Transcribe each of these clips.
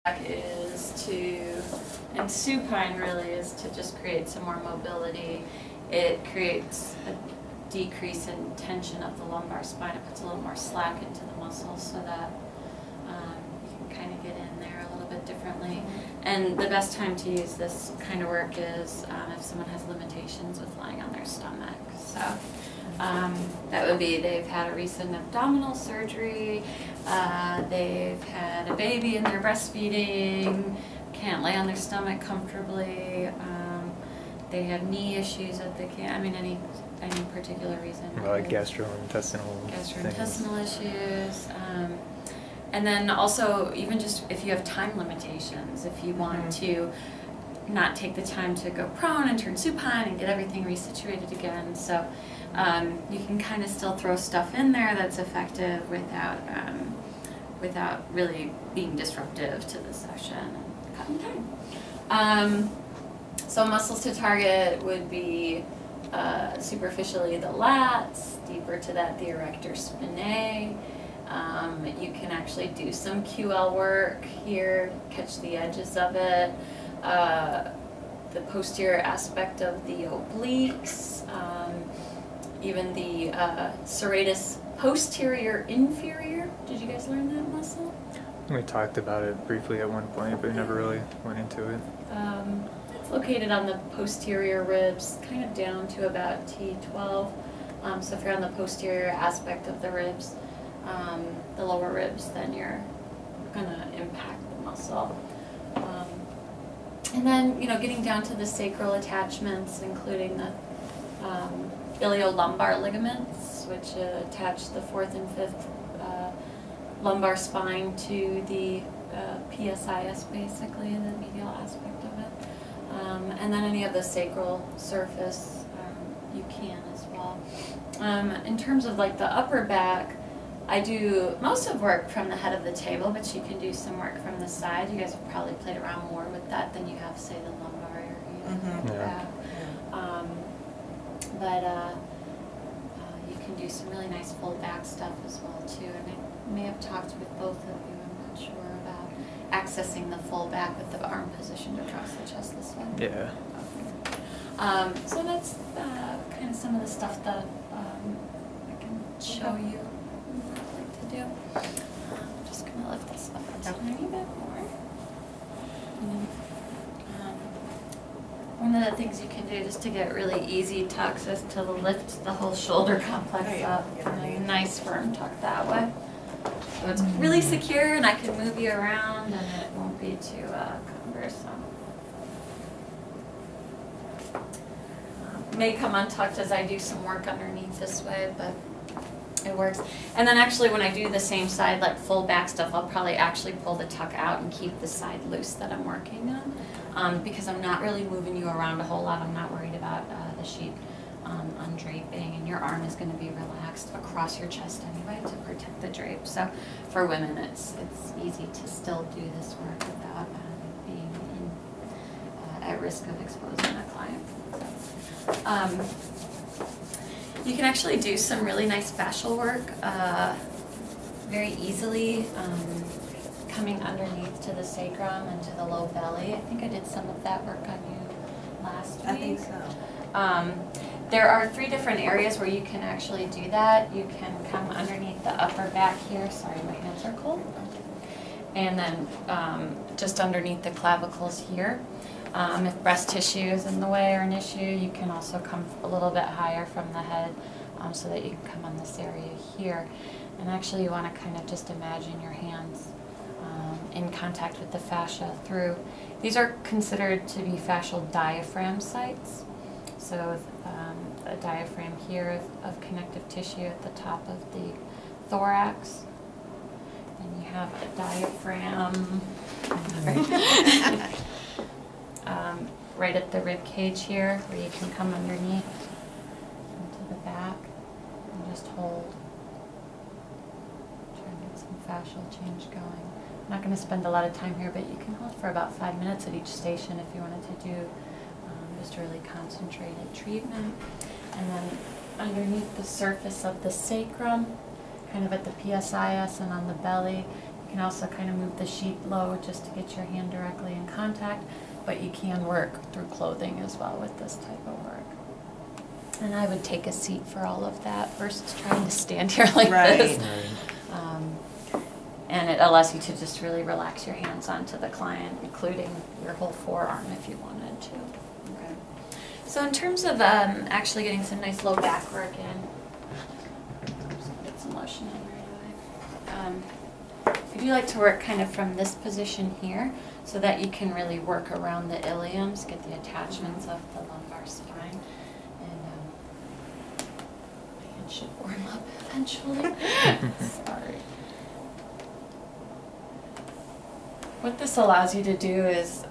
is to, and supine really is to just create some more mobility. It creates a decrease in tension of the lumbar spine. It puts a little more slack into the muscles so that you can kind of get in there a little bit differently. And the best time to use this kind of work is if someone has limitations with lying on their stomach. So that would be they've had a recent abdominal surgery, they've had a baby and they're breastfeeding, can't lay on their stomach comfortably, they have knee issues that they can't, I mean any particular reason. Like gastrointestinal issues. And then also even just if you have time limitations, if you want to not take the time to go prone and turn supine and get everything resituated again. So you can kind of still throw stuff in there that's effective without really being disruptive to the session and cutting time. So muscles to target would be superficially the lats, deeper to that the erector spinae. You can actually do some QL work here, catch the edges of it. The posterior aspect of the obliques, even the serratus posterior inferior. Did you guys learn that muscle? We talked about it briefly at one point, but we never really went into it. It's located on the posterior ribs, kind of down to about T12. So if you're on the posterior aspect of the ribs, the lower ribs, then you're going to impact the muscle. And then, you know, getting down to the sacral attachments, including the iliolumbar ligaments, which attach the fourth and fifth lumbar spine to the PSIS, basically, the medial aspect of it. And then any of the sacral surface, you can as well. In terms of like the upper back, I do most of work from the head of the table, but you can do some work from the side. You guys have probably played around more with that than you have, say, the lumbar area. You can do some really nice full back stuff as well too. And I may have talked with both of you, I'm not sure, about accessing the full back with the arm positioned across the chest this way. Yeah. So that's kind of some of the stuff that I can show you. What I'd like to do. I'm just going to lift this up a tiny bit more. One of the things you can do just to get really easy tucks is to lift the whole shoulder complex up. A nice firm tuck that way. So it's really secure and I can move you around and it won't be too cumbersome. May come untucked as I do some work underneath this way, but it works. And then actually when I do the same side, like full back stuff, I'll probably actually pull the tuck out and keep the side loose that I'm working on. Because I'm not really moving you around a whole lot. I'm not worried about the sheet undraping, and your arm is going to be relaxed across your chest anyway to protect the drape. So for women, it's easy to still do this work without being at risk of exposing the client. You can actually do some really nice fascial work very easily, coming underneath to the sacrum and to the low belly. I think I did some of that work on you last week. I think so. There are 3 different areas where you can actually do that. You can come underneath the upper back here. Sorry, my hands are cold. And then just underneath the clavicles here. If breast tissue is in the way or an issue, you can also come a little bit higher from the head so that you can come on this area here. And actually you want to kind of just imagine your hands in contact with the fascia through. These are considered to be fascial diaphragm sites. So a diaphragm here of connective tissue at the top of the thorax. And you have a diaphragm right at the rib cage here, where you can come underneath into the back and just hold. Try and get some fascial change going. I'm not going to spend a lot of time here, but you can hold for about 5 minutes at each station if you wanted to do just a really concentrated treatment. And then underneath the surface of the sacrum, kind of at the PSIS and on the belly, you can also kind of move the sheet low just to get your hand directly in contact, but you can work through clothing as well with this type of work. And I would take a seat for all of that versus trying to stand here like this. And it allows you to just really relax your hands onto the client, including your whole forearm if you wanted to. Okay. So in terms of actually getting some nice low back work in, get some lotion in right away. I do like to work kind of from this position here so that you can really work around the iliums, get the attachments of the lumbar spine. And my hand should warm up eventually. Sorry. What this allows you to do is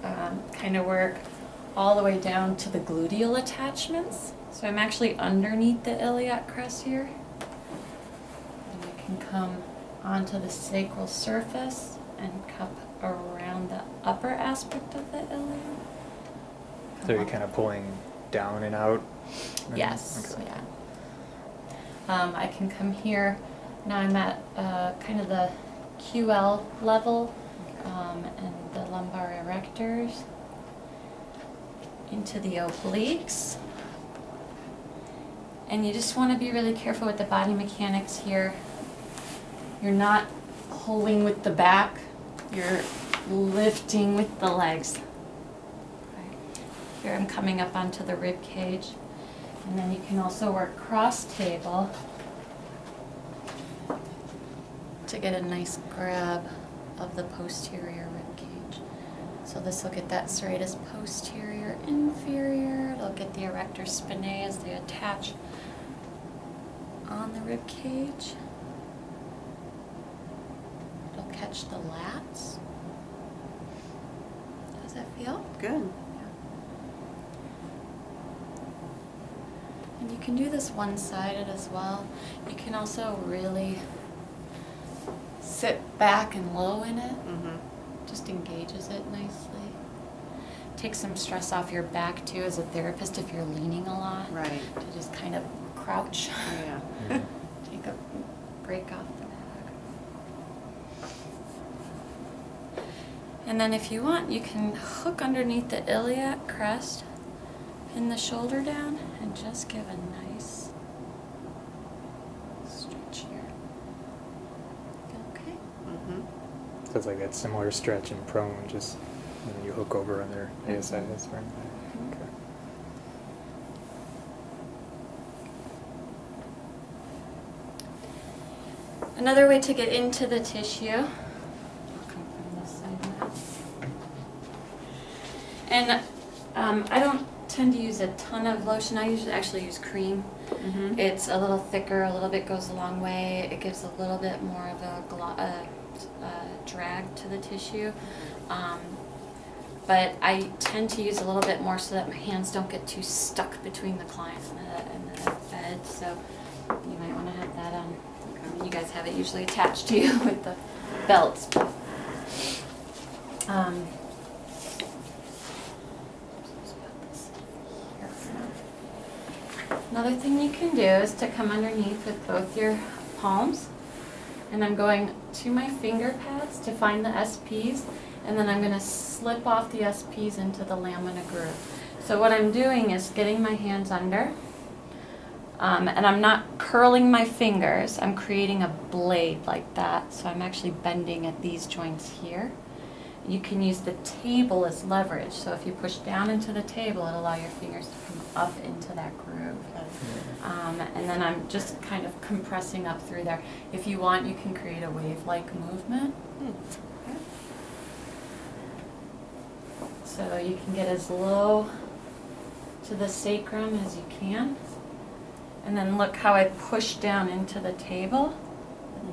kind of work all the way down to the gluteal attachments. So I'm actually underneath the iliac crest here. And I can come onto the sacral surface and cup around the upper aspect of the ilium. So you're kind of pulling down and out? Yes, Okay. yeah. I can come here. Now I'm at kind of the QL level. And the lumbar erectors into the obliques. And you just want to be really careful with the body mechanics here. You're not pulling with the back, you're lifting with the legs. Right. Here I'm coming up onto the rib cage. And then you can also work cross table to get a nice grab of the posterior rib cage. So this will get that serratus posterior inferior. It'll get the erector spinae as they attach on the rib cage. It'll catch the lats. Does that feel? Good. And you can do this one-sided as well. You can also really sit back and low in it. Just engages it nicely. Take some stress off your back too as a therapist if you're leaning a lot. Right. To just kind of crouch. Yeah. Take a break off the back. And then if you want, you can hook underneath the iliac crest, pin the shoulder down, and just give a nice stretch here. Okay? So it's like that similar stretch in prone, just and then you hook over on their ASIs, right? Okay. Another way to get into the tissue, I'll come from this side now. And I don't tend to use a ton of lotion. I usually actually use cream. It's a little thicker, a little bit goes a long way. It gives a little bit more of a drag to the tissue. But I tend to use a little bit more so that my hands don't get too stuck between the client and the bed. So you might want to have that on. You guys have it usually attached to you with the belts. Another thing you can do is to come underneath with both your palms, and I'm going to my finger pads to find the SPs, and then I'm going to slip off the SPs into the lamina groove. So what I'm doing is getting my hands under, and I'm not curling my fingers, I'm creating a blade like that, so I'm actually bending at these joints here. You can use the table as leverage, so if you push down into the table, it'll allow your fingers to come up into that groove. And then I'm just kind of compressing up through there. If you want, you can create a wave-like movement. Okay. So you can get as low to the sacrum as you can. And then look how I push down into the table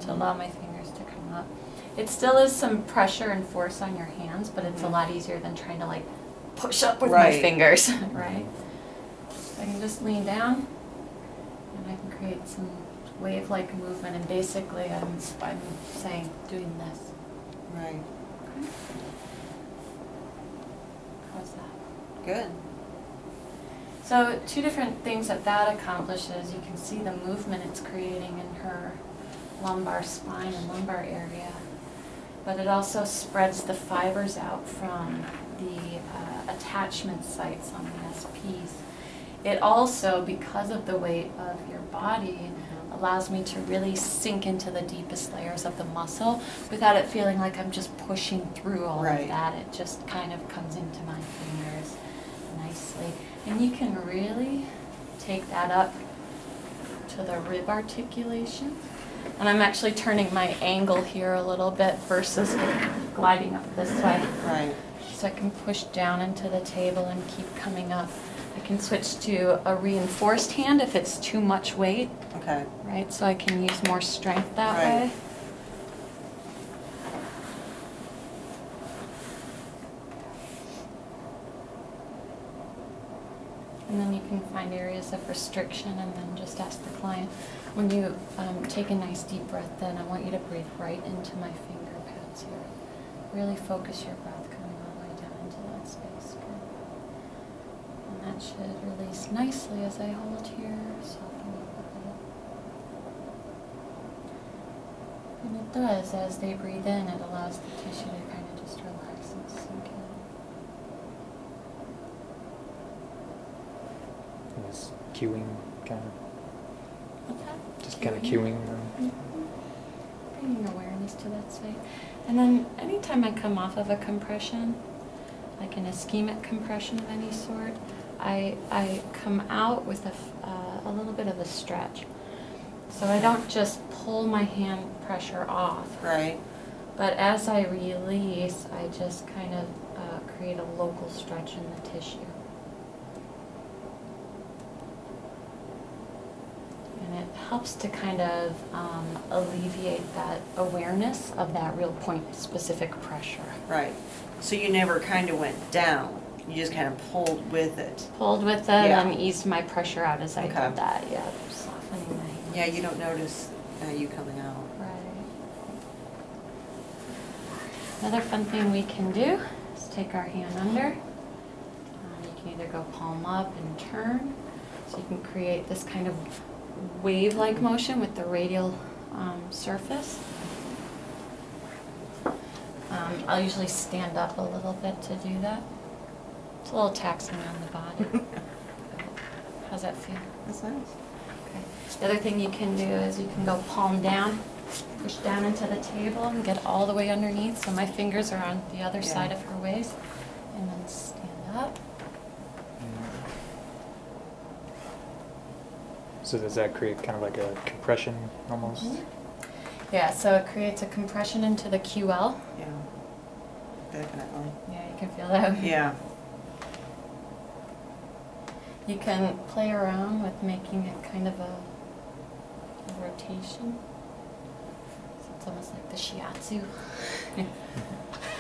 to allow my fingers to come up. It still is some pressure and force on your hands, but it's a lot easier than trying to like push up with my fingers, right? So I can just lean down and I can create some wave-like movement, and basically I'm saying doing this. Right. Okay. How's that? Good. So two different things that accomplishes. You can see the movement it's creating in her lumbar spine and lumbar area. but it also spreads the fibers out from the attachment sites on the SPs. It also, because of the weight of your body, allows me to really sink into the deepest layers of the muscle without it feeling like I'm just pushing through all of that. It just kind of comes into my fingers nicely. And you can really take that up to the rib articulation. And I'm actually turning my angle here a little bit versus gliding up this way. Right. So I can push down into the table and keep coming up. I can switch to a reinforced hand if it's too much weight. Okay. Right, so I can use more strength that Right. way. And then you can find areas of restriction and then just ask the client, when you take a nice deep breath in, I want you to breathe right into my finger pads here. Really focus your breath coming all the way down into that space. Good. And that should release nicely as I hold here, soften up a bit. And it does, as they breathe in, it allows the tissue to kind of just relax and sink in. Is cueing kind of, What's that? just kind of cueing them. Bringing awareness to that site. And then anytime I come off of a compression, like an ischemic compression of any sort, I come out with a little bit of a stretch. So I don't just pull my hand pressure off. Right. But as I release, I just kind of create a local stretch in the tissue. And it helps to kind of alleviate that awareness of that real point-specific pressure. Right. So you never kind of went down. You just kind of pulled with it. Pulled with it and eased my pressure out as I did that. Yeah, softening my hands. Yeah, you don't notice you coming out. Right. Another fun thing we can do is take our hand under. You can either go palm up and turn. So you can create this kind of wave-like motion with the radial surface. I'll usually stand up a little bit to do that. It's a little taxing on the body. How's that feel? That's nice. Okay. The other thing you can do is you can go palm down, push down into the table and get all the way underneath so my fingers are on the other side of her waist, and then stand up. So does that create kind of like a compression almost? Yeah, so it creates a compression into the QL. Yeah. Definitely. Yeah, you can feel that. Yeah. You can play around with making it kind of a rotation. So it's almost like the shiatsu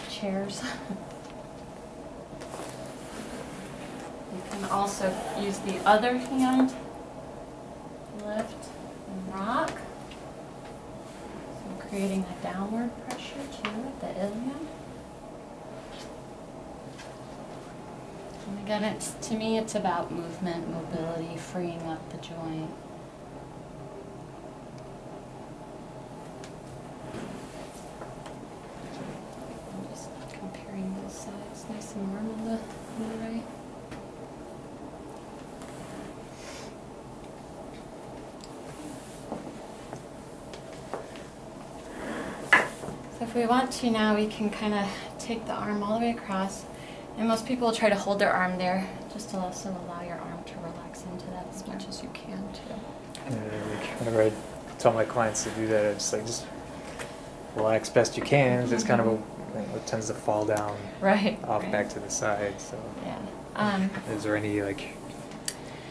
chairs. You can also use the other hand, lift and rock. So creating a downward pressure too at the ilium. And again, to me, it's about movement, mobility, freeing up the joint. I'm just comparing both sides, nice and warm on the right. So if we want to now, we can kind of take the arm all the way across. And most people will try to hold their arm there, just to also allow your arm to relax into that as much as you can too. Whenever I tell my clients to do that, I just relax best you can. It's kind of it tends to fall down off back to the side. So yeah. Is there any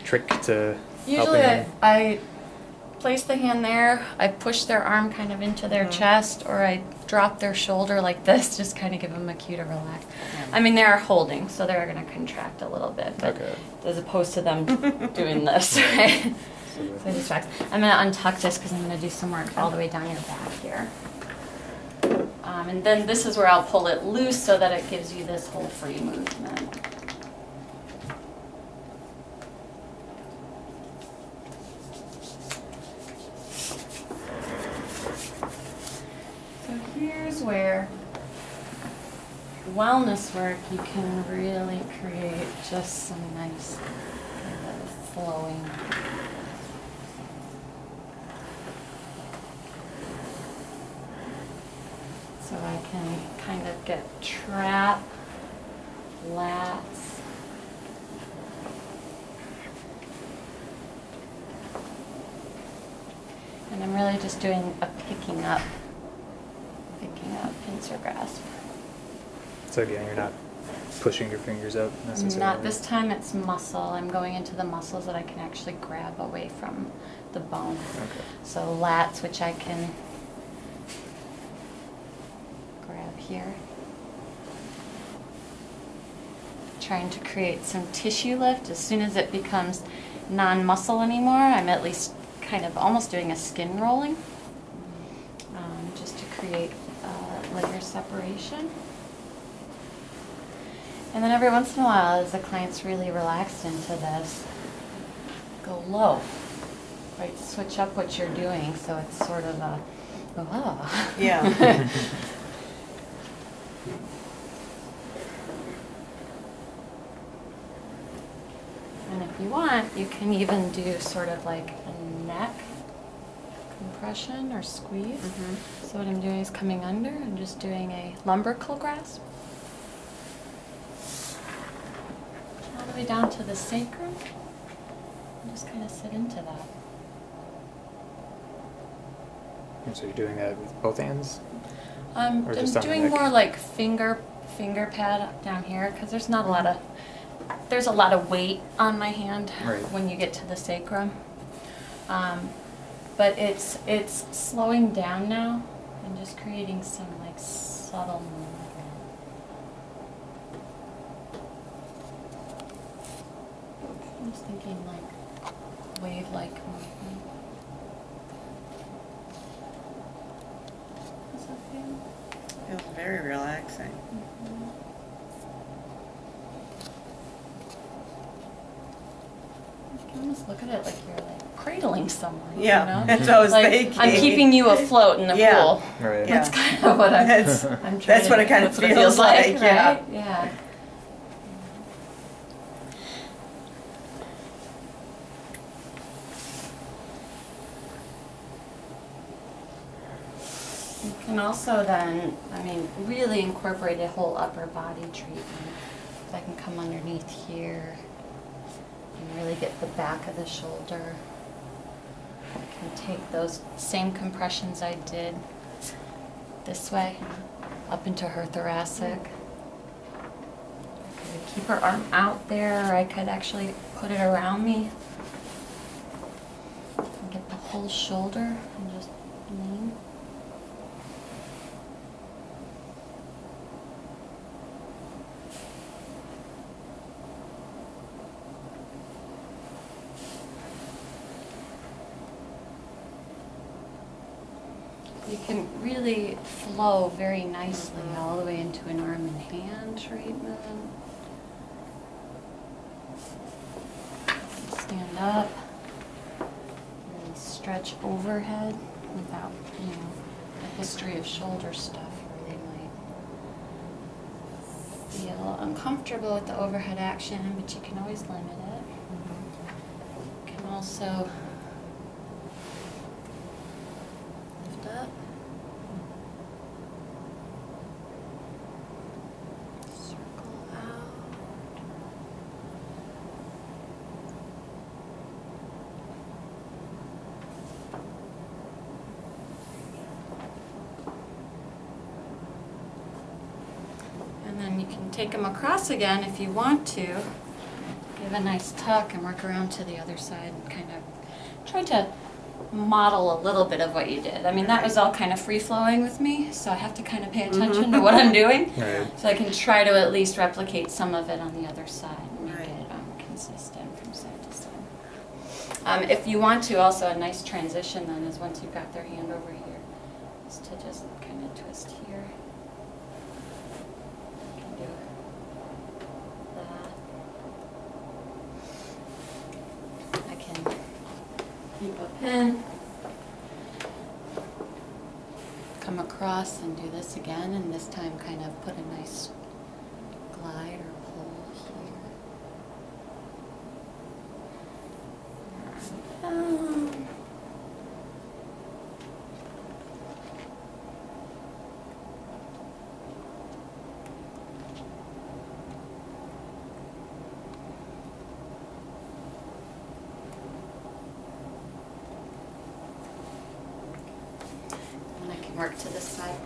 trick to Usually helping? I place the hand there, I push their arm kind of into their chest, or I drop their shoulder like this, just kind of give them a cue to relax. I mean, they're holding, so they're going to contract a little bit, but as opposed to them doing this, right? So just relax. I'm going to untuck this because I'm going to do some work all the way down your back here. And then this is where I'll pull it loose so that it gives you this whole free movement. So here's where wellness work, you can really create just some nice kind of flowing. So I can kind of get trap, lats. And I'm really just doing a picking up, pincer grasp. So again, you're not pushing your fingers up necessarily? Not this time, it's muscle. I'm going into the muscles that I can actually grab away from the bone. Okay. So lats, which I can grab here. Trying to create some tissue lift. As soon as it becomes non-muscle anymore, I'm at least kind of almost doing a skin rolling, just to create layer separation. And then every once in a while, as the client's really relaxed into this, go low, right? Switch up what you're doing so it's sort of a, oh. Yeah. And if you want, you can even do sort of like a neck compression or squeeze. Mm-hmm. So what I'm doing is coming under and just doing a lumbrical grasp. All the way down to the sacrum. And just kind of sit into that. And so you're doing that with both hands? I'm Or just on the doing neck? more like finger pad down here because there's not a lot of, there's a lot of weight on my hand Right. when you get to the sacrum. But it's slowing down now and just creating some like subtle movement. I'm just thinking like wave-like movement. Does that feel? Feels very relaxing. You can almost look at it like you're like cradling someone. Yeah, you know? that's what I was like, thinking. I'm keeping you afloat in the Yeah. pool. Right. Yeah. That's kind of what I'm That's, trying that's to what it kind of that's what it feels like, yeah. right? Yeah. You can also then, I mean, really incorporate a whole upper body treatment. So I can come underneath here and really get the back of the shoulder. I can take those same compressions I did this way, up into her thoracic. I could keep her arm out there, or I could actually put it around me. And get the whole shoulder and just lean. You can really flow very nicely all the way into an arm and hand treatment. Stand up. Really stretch overhead without, a history of shoulder stuff where they might feel uncomfortable with the overhead action, but you can always limit it. You can also lift up. Circle out. And then you can take them across again if you want to. Give a nice tuck and work around to the other side and kind of try to model a little bit of what you did. I mean, that was all kind of free-flowing with me, so I have to kind of pay attention to what I'm doing. Right. So I can try to at least replicate some of it on the other side and make Right. it consistent from side to side. If you want to, also a nice transition then is once you've got their hand over here, is to just kind of twist here. You can do that. I can keep a pin, come across and do this again, and this time kind of put a nice work to this side.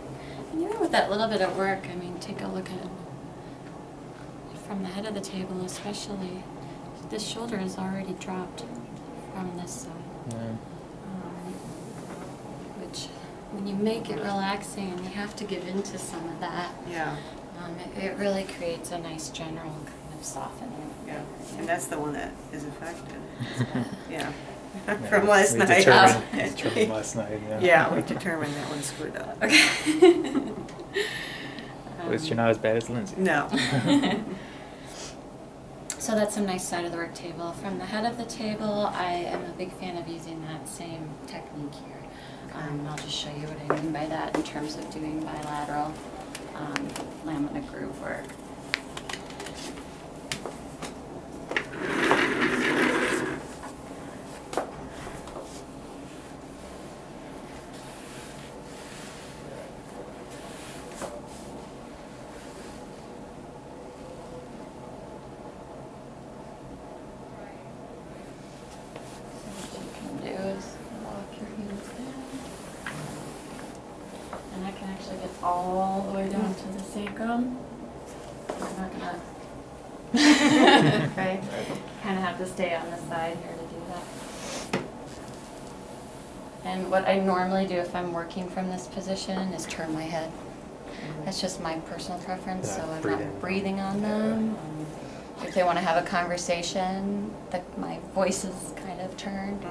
And even with that little bit of work, I mean, take a look at it from the head of the table especially. This shoulder is already dropped from this side. Yeah. Which, when you make it relaxing and you have to give into some of that, Yeah. It really creates a nice general kind of softening. Yeah. And that's the one that is affected. Yeah. Yeah, From last we night. determined last night, yeah. Yeah, we determined that one's screwed up. Okay. At least you're not as bad as Lindsay. No. So that's a nice side of the work table. From the head of the table, I am a big fan of using that same technique here. I'll just show you what I mean by that in terms of doing bilateral lamina groove work. All the way down to the sacrum. I'm not gonna, right? Kind of have to stay on the side here to do that. And what I normally do if I'm working from this position is turn my head. That's just my personal preference, so I'm not breathing on them. If they want to have a conversation, my voice is kind of turned.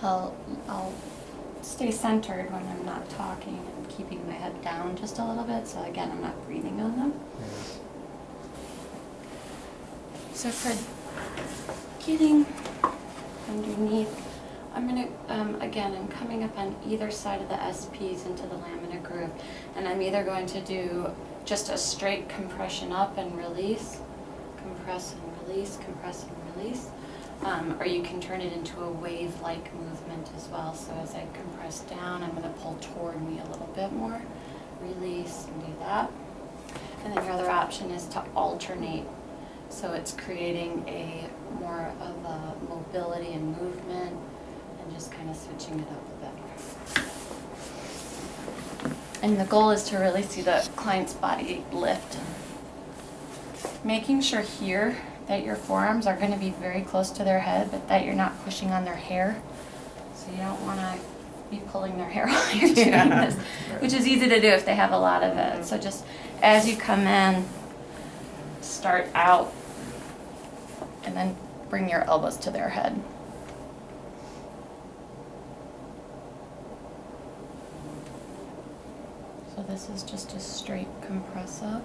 I'll stay centered when I'm not talking and keeping my head down just a little bit, so again, I'm not breathing on them. So for getting underneath, I'm going to, again, I'm coming up on either side of the SPs into the lamina groove, and I'm either going to do just a straight compression up and release, compress and release, compress and release. Or you can turn it into a wave-like movement as well. So as I compress down, I'm going to pull toward me a little bit more, release, and do that. And then your other option is to alternate. So it's creating a more of a mobility and movement, and just kind of switching it up a bit. And the goal is to really see the client's body lift. Making sure here that your forearms are going to be very close to their head, but that you're not pushing on their hair. So you don't want to be pulling their hair while you're doing this, which is easy to do if they have a lot of it. So just as you come in, start out, and then bring your elbows to their head. So this is just a straight compress up.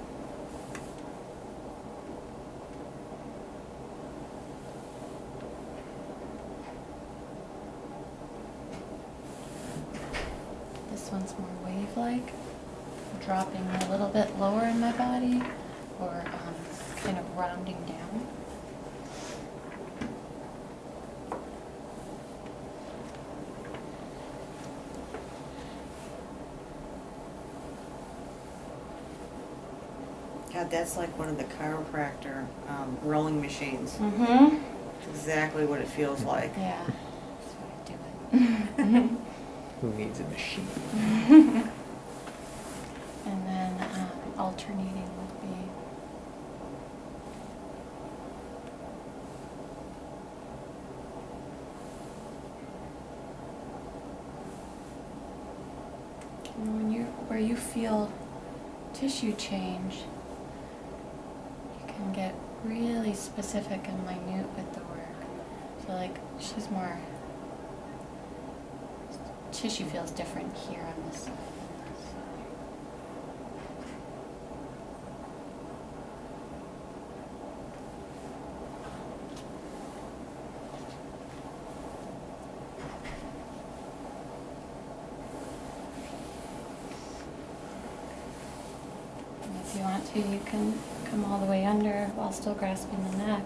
This one's more wave-like, dropping a little bit lower in my body, or kind of rounding down. God, that's like one of the chiropractor rolling machines. Mm-hmm. It's exactly what it feels like. Yeah, that's why I do it. Who needs a machine? And then alternating would be where you feel tissue change, you can get really specific and minute with the work. So like she's more, tissue feels different here on this side. If you want to, you can come all the way under while still grasping the neck.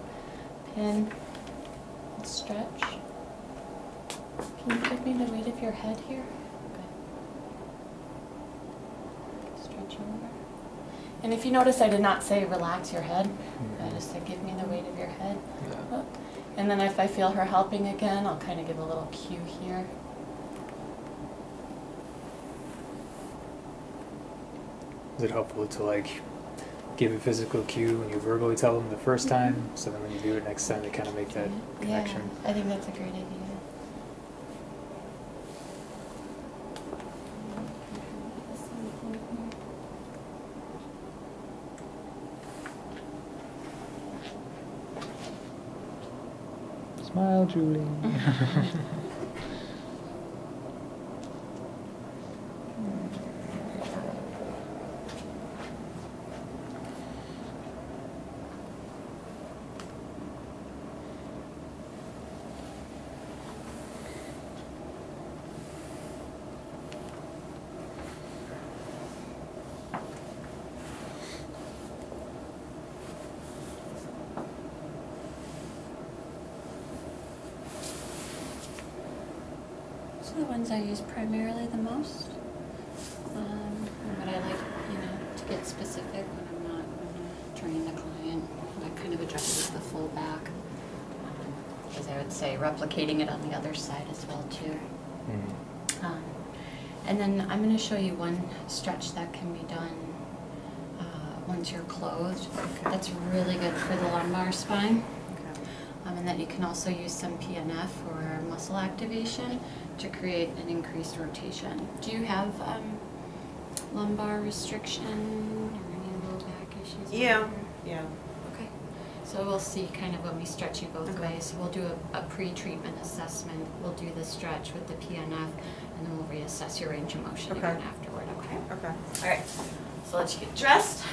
Pin and stretch. Can you give me the weight of your head here? Good. Stretch over. And if you notice, I did not say relax your head. I just said give me the weight of your head. Yeah. And then if I feel her helping again, I'll kind of give a little cue here. Is it helpful to like give a physical cue when you verbally tell them the first time, so then when you do it next time, they kind of make that connection? Yeah, I think that's a great idea. Smile, Julie. The ones I use primarily the most, but I like, to get specific when I'm not training the client. I kind of addresses the full back, as I would say, replicating it on the other side as well too. And then I'm going to show you one stretch that can be done once you're clothed. Okay. That's really good for the lumbar spine. And that you can also use some PNF or muscle activation to create an increased rotation. Do you have lumbar restriction or any low back issues? Yeah. Okay. So we'll see kind of when we stretch you both ways. So we'll do a pre-treatment assessment. We'll do the stretch with the PNF, and then we'll reassess your range of motion again afterward. Okay. Okay. All right. So let's get dressed.